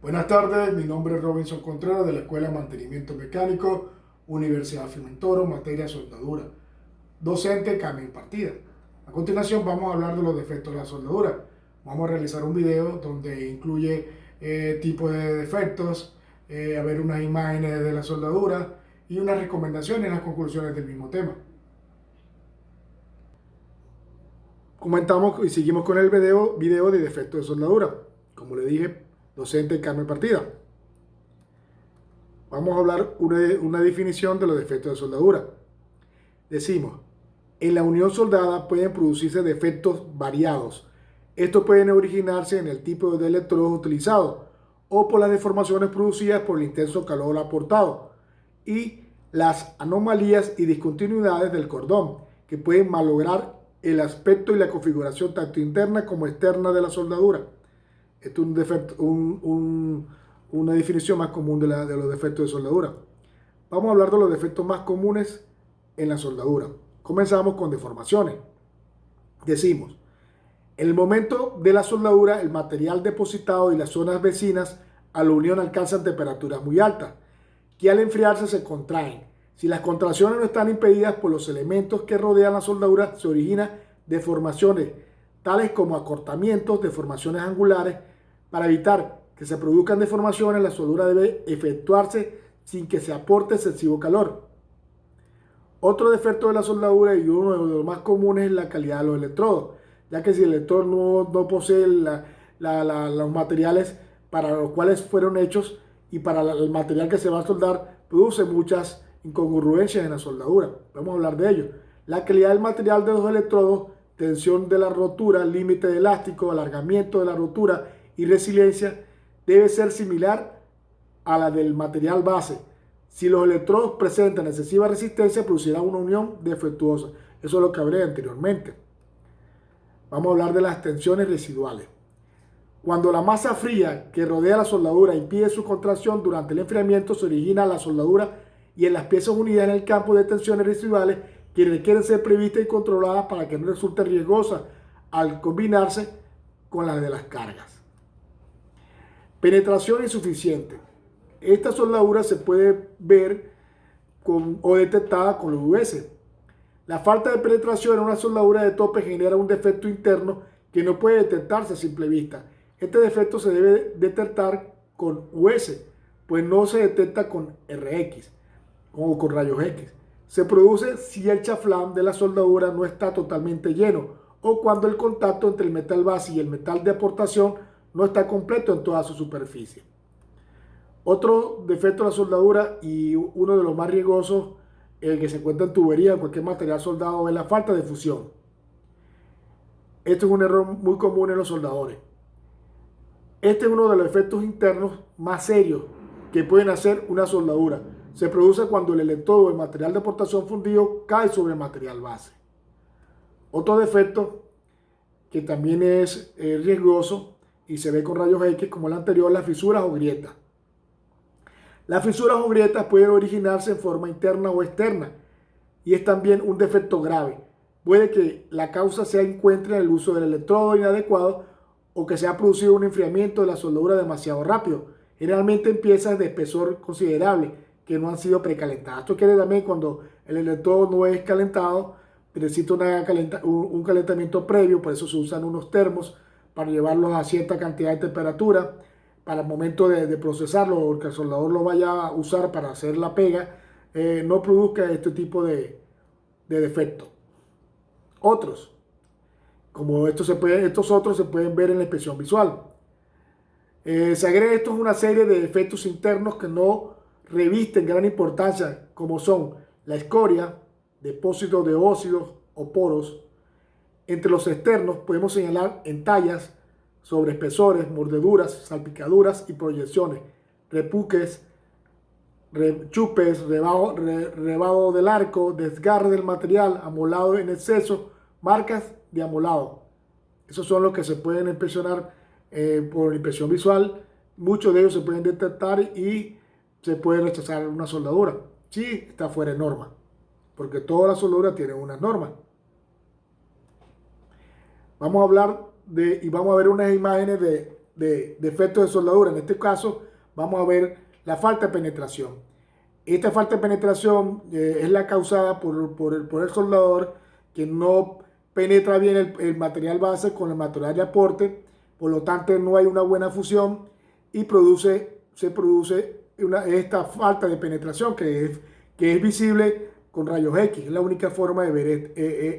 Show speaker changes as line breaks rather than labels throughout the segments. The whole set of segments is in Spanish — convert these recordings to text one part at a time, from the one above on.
Buenas tardes, mi nombre es Robinson Contreras de la Escuela de Mantenimiento Mecánico, Universidad Fimentoro, materia soldadura, docente Carmen Partida. A continuación vamos a hablar de los defectos de la soldadura. Vamos a realizar un video donde incluye tipos de defectos, a ver unas imágenes de la soldadura y unas recomendaciones y las conclusiones del mismo tema. Comentamos y seguimos con el video de defectos de soldadura. Como le dije, docente Carmen Partida. Vamos a hablar una definición de los defectos de soldadura. Decimos, en la unión soldada pueden producirse defectos variados. Estos pueden originarse en el tipo de electrodo utilizado o por las deformaciones producidas por el intenso calor aportado y las anomalías y discontinuidades del cordón que pueden malograr el aspecto y la configuración tanto interna como externa de la soldadura. Esto es un defecto, una definición más común de los defectos de soldadura. Vamos a hablar de los defectos más comunes en la soldadura. Comenzamos con deformaciones. Decimos, en el momento de la soldadura, el material depositado y las zonas vecinas a la unión alcanzan temperaturas muy altas, que al enfriarse se contraen. Si las contracciones no están impedidas por los elementos que rodean la soldadura, se originan deformaciones, tales como acortamientos, deformaciones angulares. Para evitar que se produzcan deformaciones, la soldadura debe efectuarse sin que se aporte excesivo calor. Otro defecto de la soldadura y uno de los más comunes es la calidad de los electrodos, ya que si el electrodo no posee los materiales para los cuales fueron hechos y para el material que se va a soldar, produce muchas incongruencias en la soldadura. Vamos a hablar de ello. La calidad del material de los electrodos, tensión de la rotura, límite de elástico, alargamiento de la rotura y resiliencia debe ser similar a la del material base. Si los electrodos presentan excesiva resistencia, producirá una unión defectuosa. Eso es lo que hablé anteriormente. Vamos a hablar de las tensiones residuales. Cuando la masa fría que rodea la soldadura impide su contracción durante el enfriamiento, se origina la soldadura y en las piezas unidas en el campo de tensiones residuales que requieren ser previstas y controladas para que no resulten riesgosas al combinarse con las de las cargas. Penetración insuficiente. Esta soldadura se puede ver o detectada con los US. La falta de penetración en una soldadura de tope genera un defecto interno que no puede detectarse a simple vista. Este defecto se debe detectar con US, pues no se detecta con RX o con rayos X. Se produce si el chaflán de la soldadura no está totalmente lleno o cuando el contacto entre el metal base y el metal de aportación no está completo en toda su superficie. Otro defecto de la soldadura y uno de los más riesgosos, el que se encuentra en tubería o cualquier material soldado, es la falta de fusión. Esto es un error muy común en los soldadores. Este es uno de los efectos internos más serios que pueden hacer una soldadura. Se produce cuando el electrodo o el material de aportación fundido cae sobre el material base. Otro defecto que también es riesgoso y se ve con rayos X como el anterior, las fisuras o grietas. Las fisuras o grietas pueden originarse en forma interna o externa y es también un defecto grave. Puede que la causa se encuentre en el uso del electrodo inadecuado o que se ha producido un enfriamiento de la soldadura demasiado rápido, generalmente en piezas de espesor considerable que no han sido precalentadas. Esto quiere también cuando el electrodo no es calentado, necesita un calentamiento previo, por eso se usan unos termos para llevarlos a cierta cantidad de temperatura para el momento de procesarlo o que el soldador lo vaya a usar para hacer la pega, no produzca este tipo de defectos. Otros, como estos otros se pueden ver en la inspección visual. Se agrega esto es una serie de defectos internos que no revisten gran importancia, como son la escoria, depósitos de óxidos o poros. Entre los externos podemos señalar entallas, sobre espesores, mordeduras, salpicaduras y proyecciones, repuques, chupes, rebado del arco, desgarre del material, amolado en exceso, marcas de amolado. Esos son los que se pueden inspeccionar por impresión visual. Muchos de ellos se pueden detectar y se puede rechazar una soldadura si está fuera de norma, porque todas las soldaduras tienen unas normas. Vamos a hablar y vamos a ver unas imágenes de defectos de soldadura. En este caso vamos a ver la falta de penetración. Esta falta de penetración es la causada por el soldador, que no penetra bien el material base con el material de aporte, por lo tanto no hay una buena fusión y se produce esta falta de penetración que es visible con rayos X. Es la única forma de ver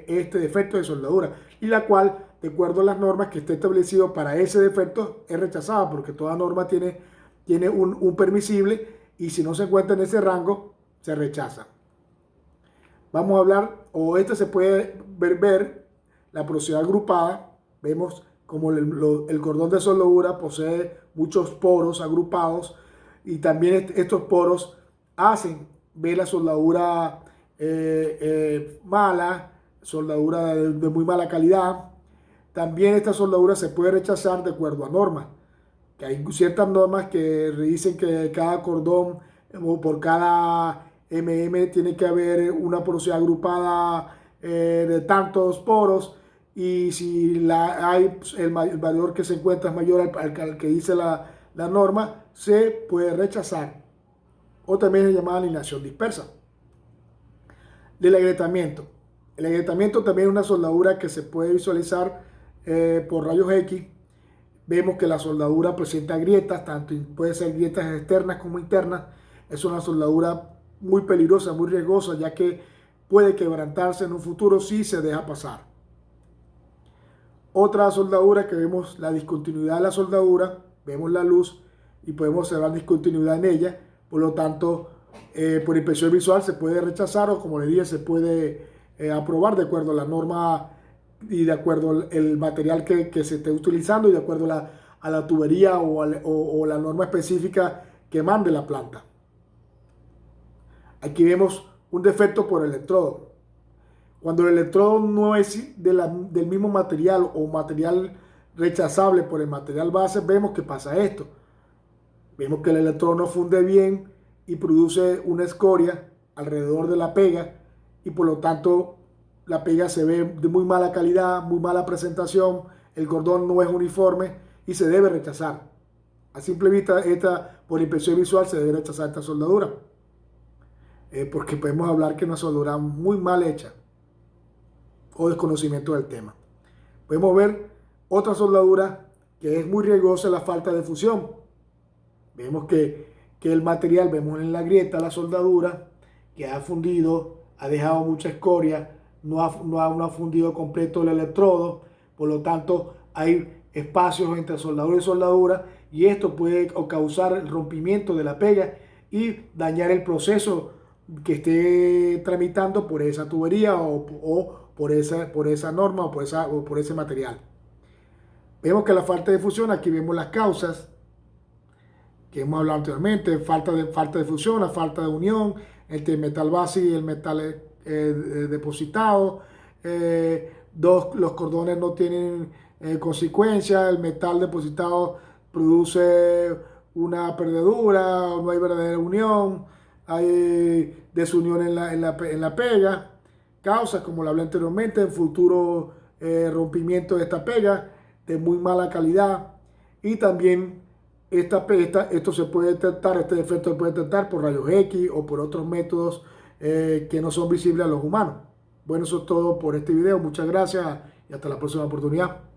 este defecto de soldadura, y la cual, de acuerdo a las normas que esté establecido para ese defecto, es rechazada, porque toda norma tiene un permisible, y si no se encuentra en ese rango, se rechaza. Vamos a hablar, o este se puede ver la porosidad agrupada. Vemos como el cordón de soldadura posee muchos poros agrupados, y también estos poros hacen ver la soldadura mala, soldadura de muy mala calidad. También esta soldadura se puede rechazar de acuerdo a normas, que hay ciertas normas que dicen que cada cordón o por cada tiene que haber una porosidad agrupada de tantos poros, y si el valor que se encuentra es mayor al que dice la norma, se puede rechazar, o también es llamada alineación dispersa. Del agrietamiento. El agrietamiento también es una soldadura que se puede visualizar por rayos X. Vemos que la soldadura presenta grietas, tanto puede ser grietas externas como internas. Es una soldadura muy peligrosa, muy riesgosa, ya que puede quebrantarse en un futuro si se deja pasar. Otra soldadura que vemos, la discontinuidad de la soldadura, vemos la luz y podemos observar discontinuidad en ella. Por lo tanto, por inspección visual se puede rechazar, o como le dije, se puede aprobar de acuerdo a la norma y de acuerdo al material que se esté utilizando, y de acuerdo a la tubería o la norma específica que mande la planta. Aquí vemos un defecto por electrodo. Cuando el electrodo no es del mismo material, o material rechazable por el material base, vemos que pasa esto. Vemos que el electrodo no funde bien y produce una escoria alrededor de la pega, y por lo tanto la pega se ve de muy mala calidad, muy mala presentación, el cordón no es uniforme y se debe rechazar. A simple vista, por inspección visual, se debe rechazar esta soldadura, porque podemos hablar que es una soldadura muy mal hecha o desconocimiento del tema. Podemos ver otra soldadura que es muy riesgosa, la falta de fusión. Vemos que el material, vemos en la grieta la soldadura que ha fundido, ha dejado mucha escoria, no ha fundido completo el electrodo, por lo tanto hay espacios entre soldadura y soldadura, y esto puede causar el rompimiento de la pega y dañar el proceso que esté tramitando por esa tubería o por esa norma o por ese material. Vemos que la falta de fusión, aquí vemos las causas que hemos hablado anteriormente: falta de fusión, la falta de unión entre el metal base y el metal depositado. Los cordones no tienen consecuencia, el metal depositado produce una perdedura, no hay verdadera unión, hay desunión en la pega. Causas, como lo hablé anteriormente, el futuro rompimiento de esta pega de muy mala calidad, y también esto se puede detectar, este defecto se puede detectar por rayos X o por otros métodos que no son visibles a los humanos. Bueno, eso es todo por este video. Muchas gracias y hasta la próxima oportunidad.